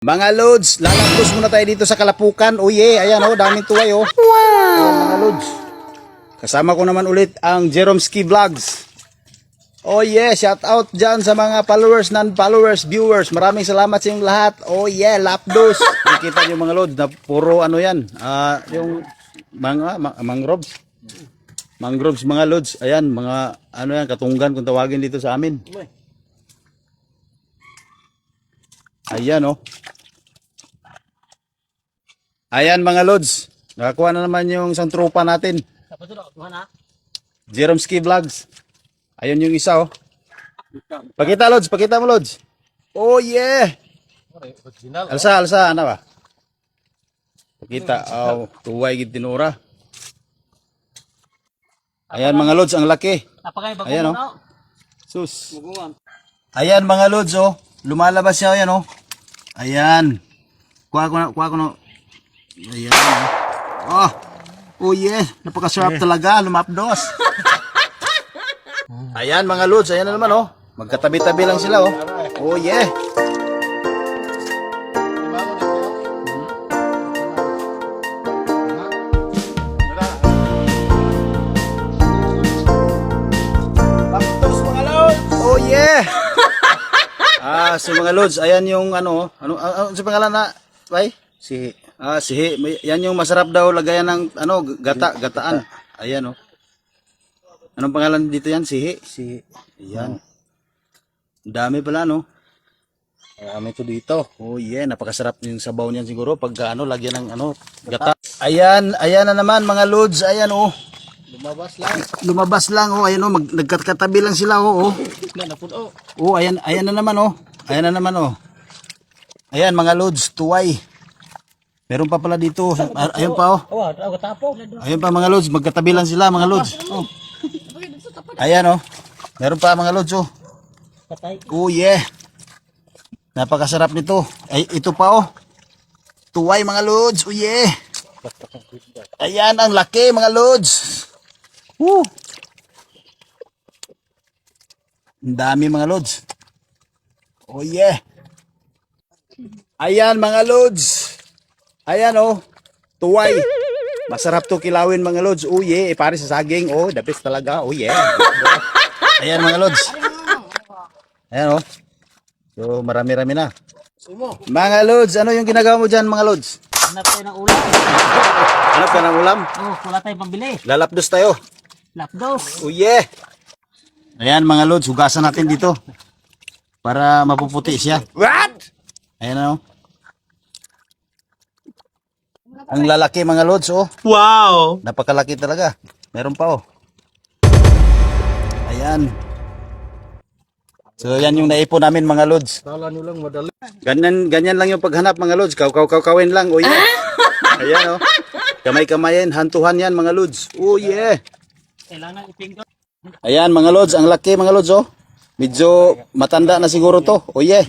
Mga lods, lalabos muna tayo dito sa Kalapukan. Oh yeah, ayan oh, daming tuway oh. Wow! Ayan, mga lods. Kasama ko naman ulit ang Jeromski Vlogs. Oh yeah, shout out dyan sa mga followers, non-followers, viewers. Maraming salamat sa inyong lahat. Oh yeah, lapdos. Nakikita nyo mga lods na puro ano yan. Yung mga mangroves. Mangroves mga lods. Ayan, mga ano yan, katunggan kung tawagin dito sa amin. Ayan oh. Ayan mga lods. Nakakuha na naman yung isang tropa natin. Jeromski Vlogs. Ayun yung isa oh. Pakita lods, pakita mo lods. Oh yeah. Alsa, ano ba? Pakita. Oh, tuway gid tinura. Ayan mga lods, ang laki. Ayan oh. Sus. Ayan mga lods oh. Lumalabas siya ayan oh. Ayan. Kuha ko na. Ayan. Oh. Oh yeah, napakasarap talaga, lumapdos. Ayan mga lods, ayan na naman oh. Magkatabi-tabi lang sila oh. Oh yeah. Lapdos mga lods. Oh yeah. So mga lods, ayan yung ano sa pangalan na, bay? Sihi. Sihi. Yan yung masarap daw lagayan ng ano, gataan. Ayan oh. Anong pangalan dito yan? Sihi? Sihi. Ayan. Dami pala no. Dami to dito. Oh yeah, napakasarap yung sabaw niyan siguro pag ano, lagyan ng ano, gata. Ayan na naman mga lods. Ayan oh. Lumabas lang oh. Ayan oh, nagkatabi lang sila oh. Oh, ayan na naman oh. Ayan na naman oh. Ayan mga lods, tuway. Meron pa pala dito. Ayun pa oh. Ayun pa mga lods, magkatabi lang sila mga lods. Oh. Ayan oh. Meron pa mga lods oh. Oh yeah. Napakasarap nito. Ay, ito pa oh. Tuway mga lods. Oh yeah. Ayan ang laki mga lods. Woo. Ang dami mga lods. Oh yeah. Ayan mga lods. Ayan oh. Tuway. Masarap to kilawin mga lods. Oh yeah. Pare sa saging. Oh, the best talaga. Oh yeah. Ayan mga lods. Ayan oh. So marami-rami na. Mga lods, ano yung ginagawa mo dyan mga lods? Hanap tayo ng ulam. Hanap ka ng ulam? Oh, wala tayong pambili. Lalapdos tayo. Lapdos. Oh yeah. Ayan mga lods, hugasan natin dito. Para mapuputi siya. What? Ayan oh. Ang lalaki mga lods oh. Wow! Napakalaki talaga. Meron pa oh. Ayan. So yan yung naipon namin mga lods. Kala nyo lang madali. Ganyan lang yung paghanap mga lods. Kawin lang. Oh yeah. Ayan oh. Kamay-kamayin, hantuhan yan mga lods. Oh yeah. Kailangan ipindot. Ayan mga lods, ang laki mga lods oh. Medyo matanda na siguro to. Oh yeah.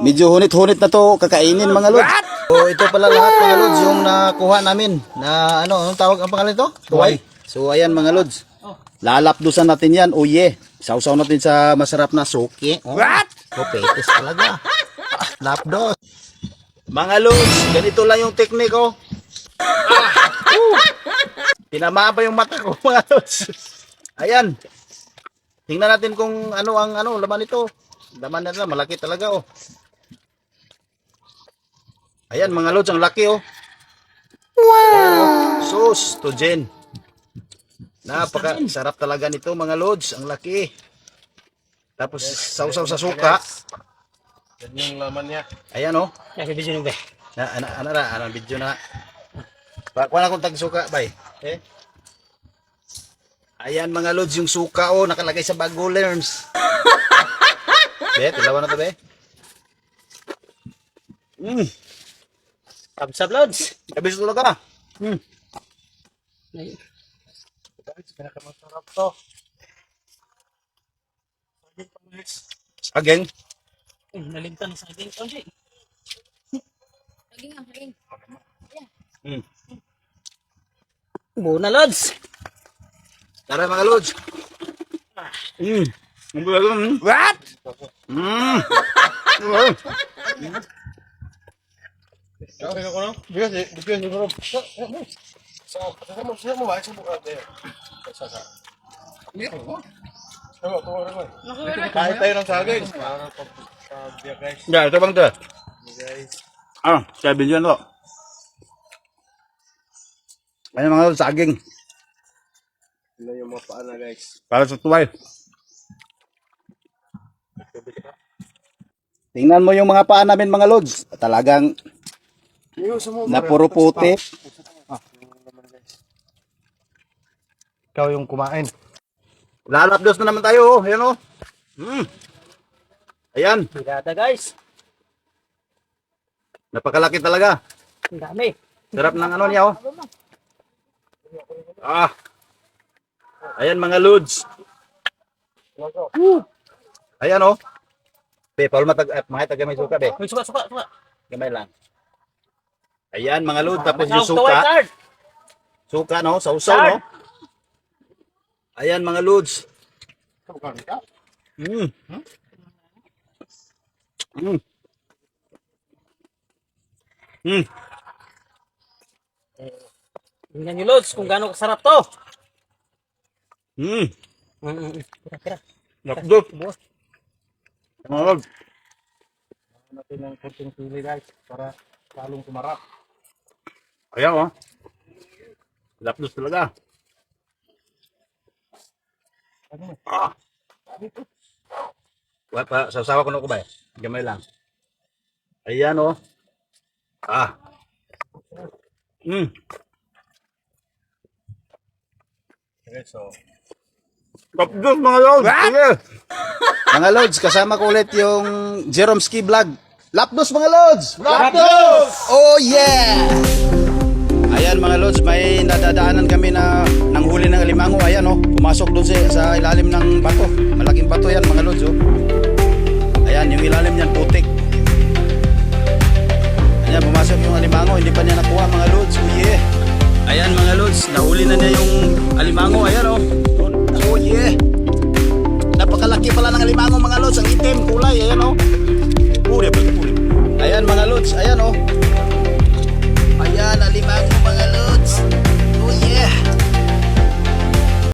Medyo hunit-hunit na to kakainin mga lods. So ito pala lahat mga lods yung nakuha namin na anong tawag ang pangalan ito? Tuway. So ayan mga lods. Lalapdusan natin yan. Oh yeah. Sausaw natin sa masarap na suki. Oh. What? Oh, petis talaga. Lapdos. Mga lods, ganito lang yung teknik ko. Tinamaan pa yung mata ko mga lods. Ayan. Tingnan natin kung ano ang laman nito. Laman na malaki talaga oh. Ayan mga lods, ang laki oh. Wow! Sus to Jen. Napaka sarap talaga nito mga lods, ang laki. Tapos sausaw sa suka. Yan yung laman niya. Ayan oh. Video nyo ba? Ano video na. Kuha na kong tag-suka, bay. Eh? Ayan mga lods, yung suka oh, nakalagay sa bago lerms. Be, tilawan na to be. Thumbs up, lods. Kabis talaga. Pinakamasarap to. Again. Nalimtan sa ating konti. Laging. Muna, lods. Tara mga lods. What? Okay ko no? Bigas eh. Bigas ni Rob. Sa mo ba? Sa mo ate. Sa. Ano to rin mo? Kahit tayo ng saging. Para pag guys. Ya, ito bang ito? Guys. Sabi nyo to. Ayan mga lods, saging. Ito yung mga paa na guys. Para sa tuway. Tingnan mo yung mga paa namin mga lods. Talagang na puro puti. Ikaw yung kumain. Lalapdos na naman tayo. Ayan o. Ayan. Pirada guys. Napakalaki talaga. Ang dami. Sarap ng ano niya oh. Ayan mga lods. Ayan oh. Be, Paul mga taga may suka be. Uy, suka. Gamay lang. Ayan mga lods. Tapos yung Tawag, suka. Tard. Suka no. Sausaw no. Ayan mga lods. Tingnan nyo Lods kung gaano kasarap to. Tira. Lapdot. Mga lods. Natin ng konting sili guys para lalong tumarap. Ayan oh. Lapdos talaga. Pa, sasawa ko na ko ba? Gamay lang. Ayan oh. Okay, so Lapdos mga lods. Sige. Mga lods, kasama ko ulit yung Jerome Ski Vlog. Lapdos mga lods. Lapdos! Oh yeah! Ayan mga lods, may nadadaanan kami na nanghuli ng alimango. Ayan oh, pumasok doon sa ilalim ng bato. Malaking bato yan mga lods oh. Ayan, yung ilalim niyan putik. Ayan, pumasok yung alimango, hindi pa niya nakuha mga lods. Oh yeah! Ayan mga lods, nahuli na niya yung alimango. Ayan oh. Oh yeah! Napakalaki pala ng alimango mga lods. Ang itim, kulay. Ayan oh. Puri. Ayan mga lods, ayan oh. Ayan, alimango.